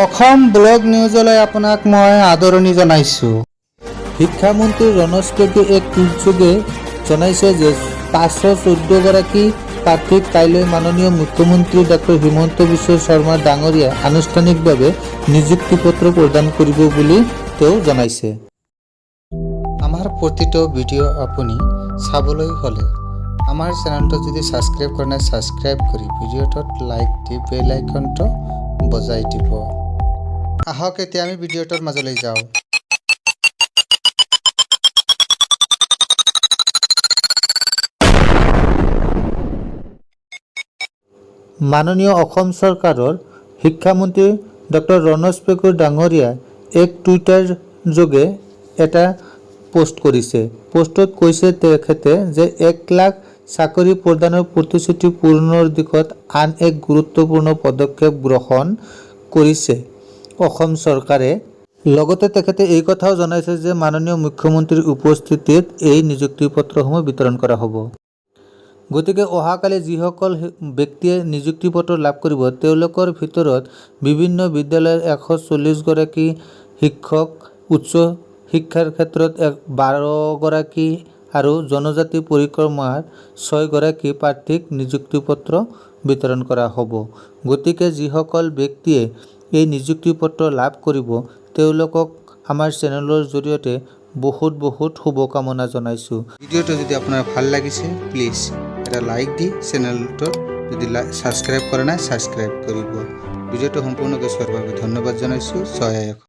Assam blog নিউজলৈ আপোনাক মই আদৰণি জনাইছোঁ। শিক্ষামন্ত্ৰী ৰমেশ পেগুৱে এক টুইটযোগে জনাইছে যে 514গৰাকী প্ৰাৰ্থীক কাইলৈ মাননীয় মুখ্যমন্ত্ৰী ডক্টৰ হিমন্ত বিশ্ব শৰ্মা ডাঙৰীয়াই আনুষ্ঠানিকভাৱে নিযুক্তি পত্ৰ প্ৰদান কৰিব বুলি তেওঁ জনাইছে। আমাৰ প্ৰতিটো ভিডিঅ' আপুনি চাবলৈ হ'লে আমাৰ চেনেলটো যদি ছাবস্ক্ৰাইব কৰা নাই ছাবস্ক্ৰাইব কৰি ভিডিঅ'টোত লাইক দি বেল আইকনটো বজাই দিব। আহক এতিয়া আমি ভিডিঅ'টোৰ মাজলৈ যাওঁ। মাননীয় অসম চৰকাৰৰ শিক্ষামন্ত্ৰী ডক্টৰ ৰমেশ পেগু ডাঙৰীয়াই এক টুইটাৰ যোগে এটা পোষ্ট কৰিছে। পোষ্টত কৈছে তেখেতে যে 1 লাখ চাকৰি প্ৰদানৰ প্ৰতিশ্ৰুতি পূৰণৰ দিশত আন এক গুৰুত্বপূৰ্ণ পদক্ষেপ গ্ৰহণ কৰিছে অসম চৰকাৰে। লগতে তেখেতে এই কথাও জনাইছে যে মাননীয় মুখ্যমন্ত্ৰীৰ উপস্থিতিত এই নিযুক্তি পত্ৰসমূহ বিতৰণ কৰা হ'ব। গতিকে অহাকালি যিসকল ব্যক্তিয়ে নিযুক্তি পত্ৰ লাভ কৰিব তেওঁলোকৰ ভিতৰত বিভিন্ন বিদ্যালয়ৰ 140গৰাকী শিক্ষক, উচ্চ শিক্ষাৰ ক্ষেত্ৰত 12গৰাকী আৰু জনজাতি পৰিক্ৰমাৰ 6গৰাকী প্ৰাৰ্থীক নিযুক্তি পত্ৰ বিতৰণ কৰা হ'ব। গতিকে যিসকল ব্যক্তিয়ে এই নিযুক্তি পত্ৰ লাভ কৰিব তেওঁলোকক আমাৰ চেনেলৰ জৰিয়তে বহুত শুভকামনা জনাইছোঁ। ভিডিঅ'টো যদি আপোনাৰ ভাল লাগিছে প্লিজ এটা লাইক দি চেনেলটো যদি ছাবস্ক্ৰাইব কৰা নাই ছাবস্ক্ৰাইব কৰিব। ভিডিঅ'টো সম্পূৰ্ণকৈ চোৱাৰ বাবে ধন্যবাদ জনাইছোঁ। জয় আই অসম।